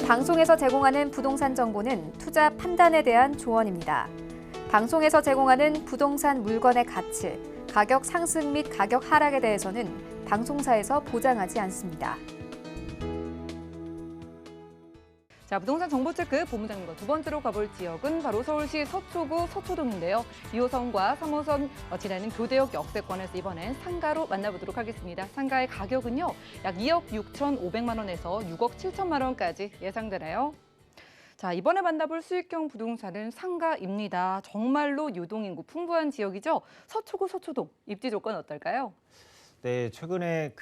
방송에서 제공하는 부동산 정보는 투자 판단에 대한 조언입니다. 방송에서 제공하는 부동산 물건의 가치, 가격 상승 및 가격 하락에 대해서는 방송사에서 보장하지 않습니다. 자, 부동산 정보 체크 본부장님과 두 번째로 가볼 지역은 바로 서울시 서초구 서초동인데요. 2호선과 3호선 지나는 교대역 역세권에서 이번엔 상가로 만나보도록 하겠습니다. 상가의 가격은요, 약 2억 6,500만 원에서 6억 7천만 원까지 예상되나요? 자, 이번에 만나볼 수익형 부동산은 상가입니다. 정말로 유동인구 풍부한 지역이죠. 서초구 서초동, 입지 조건 어떨까요? 네, 최근에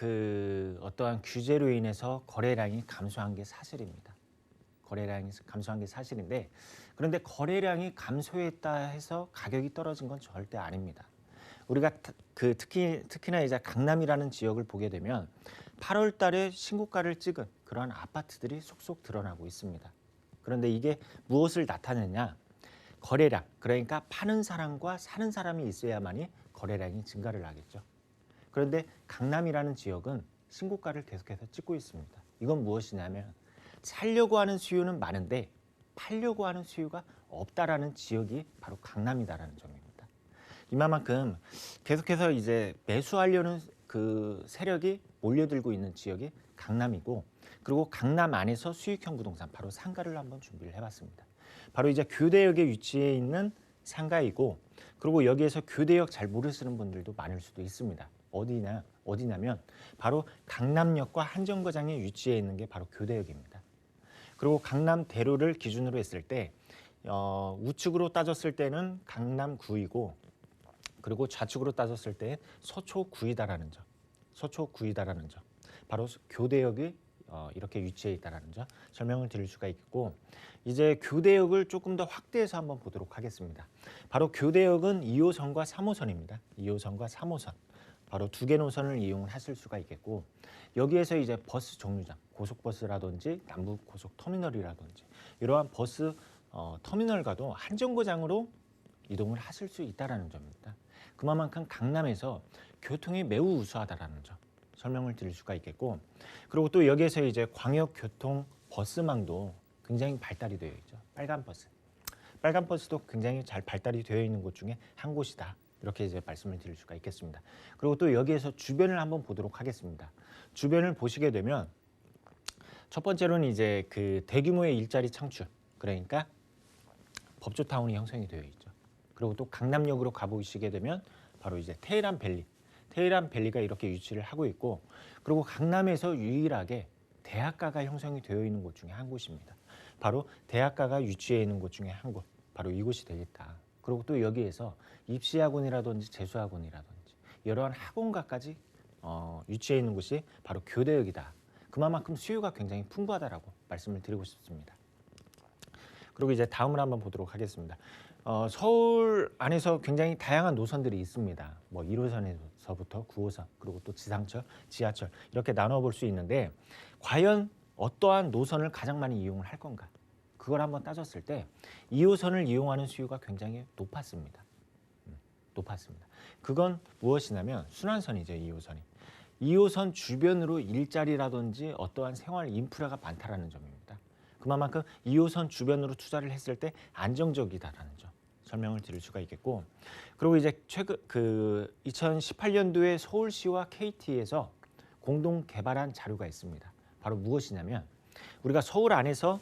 어떠한 규제로 인해서 거래량이 감소한 게 사실입니다. 거래량이 감소한 게 사실인데, 그런데 거래량이 감소했다 해서 가격이 떨어진 건 절대 아닙니다. 우리가 특히나 이제 강남이라는 지역을 보게 되면 8월 달에 신고가를 찍은 그러한 아파트들이 속속 드러나고 있습니다. 그런데 이게 무엇을 나타내냐? 거래량, 그러니까 파는 사람과 사는 사람이 있어야만이 거래량이 증가를 하겠죠. 그런데 강남이라는 지역은 신고가를 계속해서 찍고 있습니다. 이건 무엇이냐면 살려고 하는 수요는 많은데 팔려고 하는 수요가 없다라는 지역이 바로 강남이다라는 점입니다. 이만큼 계속해서 이제 매수하려는 그 세력이 몰려들고 있는 지역이 강남이고, 그리고 강남 안에서 수익형 부동산 바로 상가를 한번 준비를 해봤습니다. 바로 이제 교대역에 위치해 있는 상가이고, 그리고 여기에서 교대역 잘 모르시는 분들도 많을 수도 있습니다. 어디냐면 바로 강남역과 한정거장에 위치해 있는 게 바로 교대역입니다. 그리고 강남 대로를 기준으로 했을 때 우측으로 따졌을 때는 강남구이고, 그리고 좌측으로 따졌을 때 서초구이다라는 점. 서초구이다라는 점. 바로 교대역이 이렇게 위치해 있다라는 점 설명을 드릴 수가 있고, 이제 교대역을 조금 더 확대해서 한번 보도록 하겠습니다. 바로 교대역은 2호선과 3호선입니다. 2호선과 3호선. 바로 두 개 노선을 이용을 하실 수가 있겠고, 여기에서 이제 버스 정류장, 고속버스라든지 남부고속터미널이라든지 이러한 버스 터미널과도 한정거장으로 이동을 하실 수 있다는 점입니다. 그만큼 강남에서 교통이 매우 우수하다는 점 설명을 드릴 수가 있겠고, 그리고 또 여기에서 이제 광역교통 버스망도 굉장히 발달이 되어 있죠. 빨간 버스도 굉장히 잘 발달이 되어 있는 곳 중에 한 곳이다. 이렇게 이제 말씀을 드릴 수가 있겠습니다. 그리고 또 여기에서 주변을 한번 보도록 하겠습니다. 주변을 보시게 되면 첫 번째로는 이제 대규모의 일자리 창출, 그러니까 법조타운이 형성이 되어 있죠. 그리고 또 강남역으로 가보시게 되면 바로 이제 테헤란 밸리가 이렇게 위치를 하고 있고, 그리고 강남에서 유일하게 대학가가 형성이 되어 있는 곳 중에 한 곳입니다. 바로 대학가가 위치해 있는 곳 중에 한 곳, 바로 이곳이 되겠다. 그리고 또 여기에서 입시학원이라든지 재수학원이라든지 이러한 학원가까지 위치해 있는 곳이 바로 교대역이다. 그만큼 수요가 굉장히 풍부하다라고 말씀을 드리고 싶습니다. 그리고 이제 다음을 한번 보도록 하겠습니다. 서울 안에서 굉장히 다양한 노선들이 있습니다. 뭐 1호선에서부터 9호선, 그리고 또 지상철, 지하철 이렇게 나눠볼 수 있는데, 과연 어떠한 노선을 가장 많이 이용을 할 건가? 그걸 한번 따졌을 때 2호선을 이용하는 수요가 굉장히 높았습니다. 그건 무엇이냐면 순환선이죠. 2호선이. 2호선 주변으로 일자리라든지 어떠한 생활 인프라가 많다라는 점입니다. 그만큼 2호선 주변으로 투자를 했을 때 안정적이다라는 점 설명을 드릴 수가 있겠고, 그리고 이제 최근 2018년도에 서울시와 KT에서 공동 개발한 자료가 있습니다. 바로 무엇이냐면 우리가 서울 안에서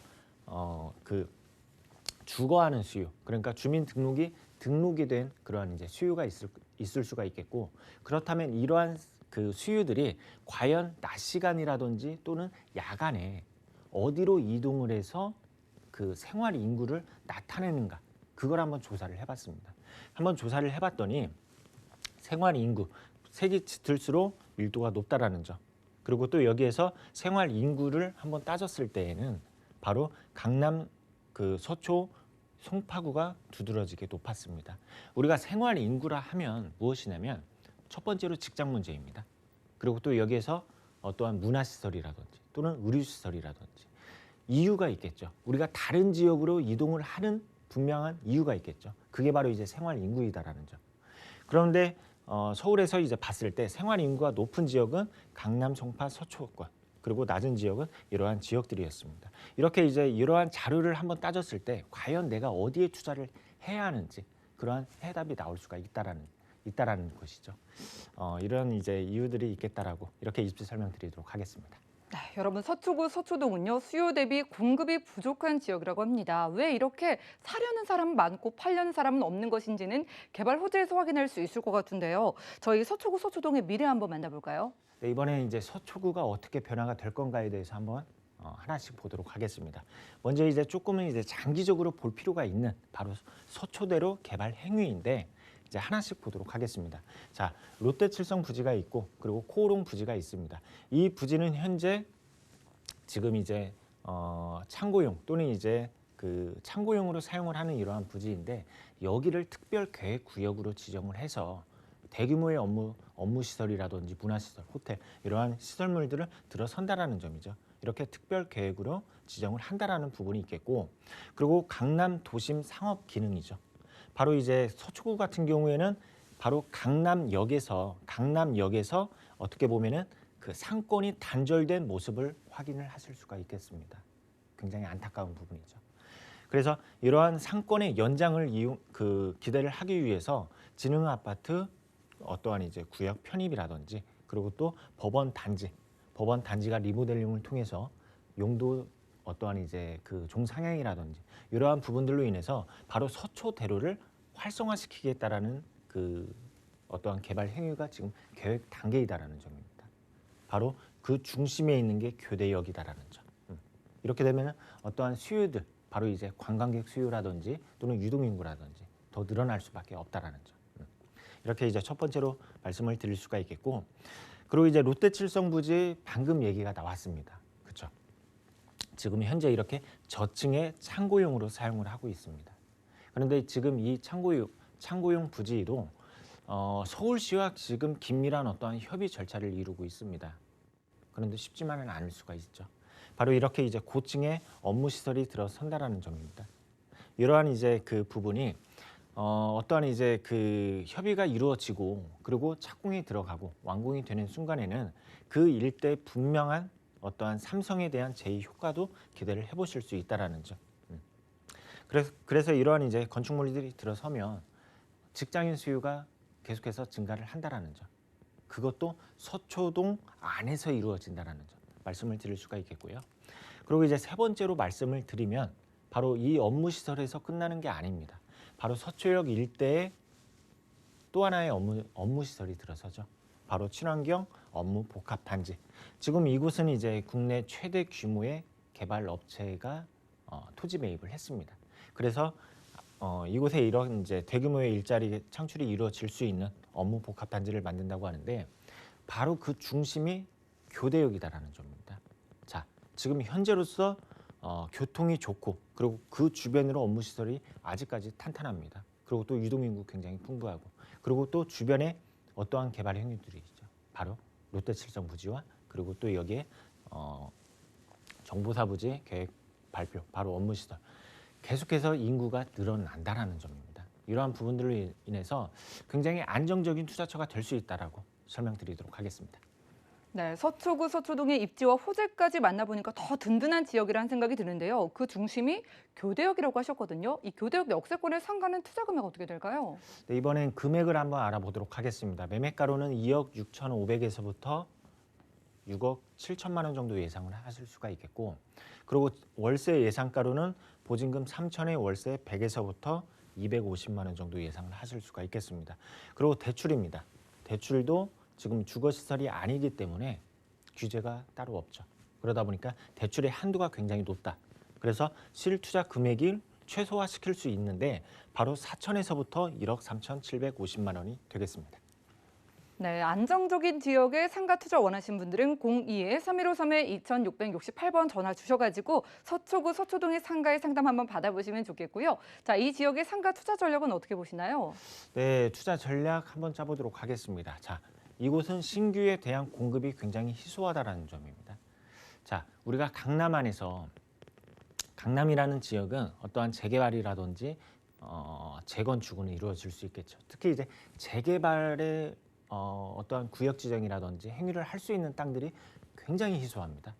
주거하는 수요, 그러니까 등록이 된 그러한 이제 수요가 있을 수가 있겠고, 그렇다면 이러한 수요들이 과연 낮 시간이라든지 또는 야간에 어디로 이동을 해서 생활 인구를 나타내는가, 그걸 한번 조사를 해봤습니다. 한번 조사를 해봤더니 생활 인구 색이 짙을수록 밀도가 높다라는 점, 그리고 또 여기에서 생활 인구를 한번 따졌을 때에는 바로 강남 서초 송파구가 두드러지게 높았습니다. 우리가 생활 인구라 하면 무엇이냐면 첫 번째로 직장 문제입니다. 그리고 또 여기에서 어떠한 문화시설이라든지 또는 의료시설이라든지 이유가 있겠죠. 우리가 다른 지역으로 이동을 하는 분명한 이유가 있겠죠. 그게 바로 이제 생활 인구이다라는 점. 그런데 서울에서 이제 봤을 때 생활 인구가 높은 지역은 강남, 송파, 서초권, 그리고 낮은 지역은 이러한 지역들이었습니다. 이렇게 이제 이러한 자료를 한번 따졌을 때 과연 내가 어디에 투자를 해야 하는지 그러한 해답이 나올 수가 있다라는 것이죠. 이런 이제 이유들이 있겠다라고 이렇게 입시 설명드리도록 하겠습니다. 네, 여러분 서초구 서초동은요 수요 대비 공급이 부족한 지역이라고 합니다. 왜 이렇게 사려는 사람은 많고 팔려는 사람은 없는 것인지는 개발 호재에서 확인할 수 있을 것 같은데요. 저희 서초구 서초동의 미래 한번 만나볼까요? 네, 이번에 이제 서초구가 어떻게 변화가 될 건가에 대해서 한번 하나씩 보도록 하겠습니다. 먼저 이제 조금은 이제 장기적으로 볼 필요가 있는 바로 서초대로 개발 행위인데 이제 하나씩 보도록 하겠습니다. 자, 롯데칠성 부지가 있고 그리고 코오롱 부지가 있습니다. 이 부지는 현재 지금 이제 창고용 또는 이제 그 창고용으로 사용을 하는 이러한 부지인데 여기를 특별 계획 구역으로 지정을 해서 대규모의 업무 시설이라든지 문화시설, 호텔 이러한 시설물들을 들어선다라는 점이죠. 이렇게 특별 계획으로 지정을 한다라는 부분이 있겠고 그리고 강남 도심 상업 기능이죠. 바로 이제 서초구 같은 경우에는 바로 강남역에서 어떻게 보면은 그 상권이 단절된 모습을 확인을 하실 수가 있겠습니다. 굉장히 안타까운 부분이죠. 그래서 이러한 상권의 연장을 기대를 하기 위해서 진흥 아파트 어떠한 이제 구역 편입이라든지 그리고 또 법원 단지가 리모델링을 통해서 용도 어떠한 이제 그 종상향이라든지 이러한 부분들로 인해서 바로 서초대로를 활성화시키겠다라는 그 어떠한 개발 행위가 지금 계획 단계이다라는 점입니다. 바로 그 중심에 있는 게 교대역이다라는 점. 이렇게 되면 어떠한 수요들, 바로 이제 관광객 수요라든지 또는 유동인구라든지 더 늘어날 수밖에 없다라는 점. 이렇게 이제 첫 번째로 말씀을 드릴 수가 있겠고, 그리고 이제 롯데칠성 부지 방금 얘기가 나왔습니다. 그렇죠? 지금 현재 이렇게 저층의 창고용으로 사용을 하고 있습니다. 그런데 지금 이 창고용 부지도 서울시와 지금 긴밀한 어떠한 협의 절차를 이루고 있습니다. 그런데 쉽지만은 않을 수가 있죠. 바로 이렇게 이제 고층의 업무 시설이 들어선다라는 점입니다. 이러한 이제 그 부분이 어떠한 이제 그 협의가 이루어지고 그리고 착공이 들어가고 완공이 되는 순간에는 그 일대 분명한 어떠한 삼성에 대한 제2 효과도 기대를 해보실 수 있다라는 점. 그래서 이러한 이제 건축물들이 들어서면 직장인 수요가 계속해서 증가를 한다라는 점. 그것도 서초동 안에서 이루어진다라는 점. 말씀을 드릴 수가 있겠고요. 그리고 이제 세 번째로 말씀을 드리면 바로 이 업무 시설에서 끝나는 게 아닙니다. 바로 서초역 일대에 또 하나의 업무 시설이 들어서죠. 바로 친환경 업무 복합 단지. 지금 이곳은 이제 국내 최대 규모의 개발 업체가 토지 매입을 했습니다. 그래서 이곳에 이런 이제 대규모의 일자리 창출이 이루어질 수 있는 업무 복합 단지를 만든다고 하는데 바로 그 중심이 교대역이다라는 점입니다. 자, 지금 현재로서 교통이 좋고 그리고 그 주변으로 업무 시설이 아직까지 탄탄합니다. 그리고 또 유동인구 굉장히 풍부하고 그리고 또 주변에 어떠한 개발 행위들이 있죠. 바로 롯데칠성 부지와 그리고 또 여기에 정보사 부지 계획 발표, 바로 업무 시설. 계속해서 인구가 늘어난다라는 점입니다. 이러한 부분들로 인해서 굉장히 안정적인 투자처가 될 수 있다라고 설명드리도록 하겠습니다. 네, 서초구 서초동의 입지와 호재까지 만나보니까 더 든든한 지역이라는 생각이 드는데요. 그 중심이 교대역이라고 하셨거든요. 이 교대역 역세권에 상가는 투자 금액 어떻게 될까요? 네, 이번엔 금액을 한번 알아보도록 하겠습니다. 매매가로는 2억 6,500에서부터 6억 7천만 원 정도 예상을 하실 수가 있겠고 그리고 월세 예상가로는 보증금 3천에 월세 100에서부터 250만 원 정도 예상을 하실 수가 있겠습니다. 그리고 대출입니다. 대출도 지금 주거시설이 아니기 때문에 규제가 따로 없죠. 그러다 보니까 대출의 한도가 굉장히 높다. 그래서 실투자 금액을 최소화시킬 수 있는데 바로 4천에서부터 1억 3,750만 원이 되겠습니다. 네, 안정적인 지역에 상가 투자 원하시는 분들은 02-3153-2668번 전화 주셔가지고 서초구 서초동의 상가의 상담 한번 받아보시면 좋겠고요. 자, 이 지역의 상가 투자 전략은 어떻게 보시나요? 네, 투자 전략 한번 짜보도록 하겠습니다. 자, 이곳은 신규에 대한 공급이 굉장히 희소하다라는 점입니다. 자, 우리가 강남 안에서 강남이라는 지역은 어떠한 재개발이라든지 재건축은 이루어질 수 있겠죠. 특히 이제 재개발의 어떠한 구역 지정이라든지 행위를 할 수 있는 땅들이 굉장히 희소합니다.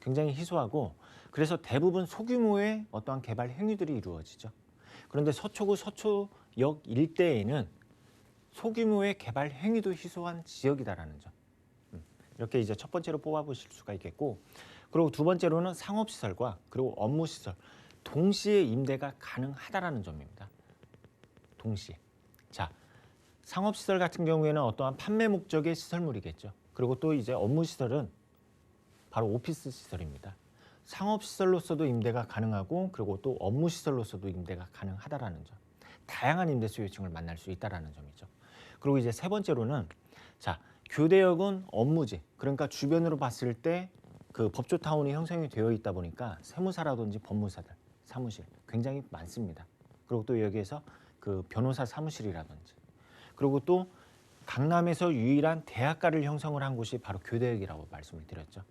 굉장히 희소하고 그래서 대부분 소규모의 어떠한 개발 행위들이 이루어지죠. 그런데 서초구 서초역 일대에는 소규모의 개발 행위도 희소한 지역이다라는 점. 이렇게 이제 첫 번째로 뽑아보실 수가 있겠고, 그리고 두 번째로는 상업시설과 그리고 업무시설 동시에 임대가 가능하다라는 점입니다. 동시에. 자, 상업시설 같은 경우에는 어떠한 판매 목적의 시설물이겠죠. 그리고 또 이제 업무시설은 바로 오피스 시설입니다. 상업시설로서도 임대가 가능하고 그리고 또 업무시설로서도 임대가 가능하다라는 점. 다양한 임대 수요층을 만날 수 있다라는 점이죠. 그리고 이제 세 번째로는 자, 교대역은 업무지, 그러니까 주변으로 봤을 때 그 법조타운이 형성이 되어 있다 보니까 세무사라든지 법무사들, 사무실 굉장히 많습니다. 그리고 또 여기에서 그 변호사 사무실이라든지 그리고 또 강남에서 유일한 대학가를 형성을 한 곳이 바로 교대역이라고 말씀을 드렸죠.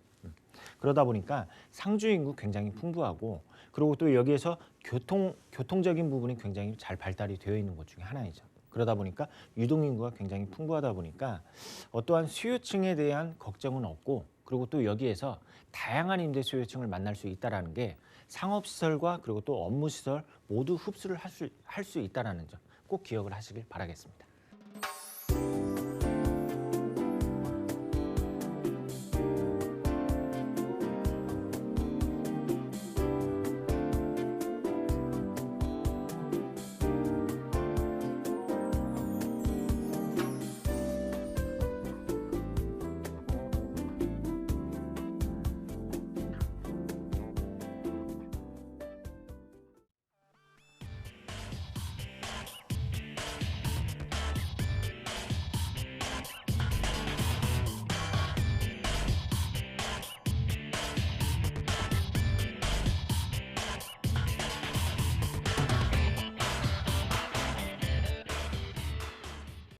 그러다 보니까 상주 인구 굉장히 풍부하고 그리고 또 여기에서 교통적인 부분이 굉장히 잘 발달이 되어 있는 곳 중에 하나이죠. 그러다 보니까 유동 인구가 굉장히 풍부하다 보니까 어떠한 수요층에 대한 걱정은 없고 그리고 또 여기에서 다양한 임대 수요층을 만날 수 있다라는 게 상업시설과 그리고 또 업무시설 모두 흡수를 할 수 있다라는 점 꼭 기억을 하시길 바라겠습니다.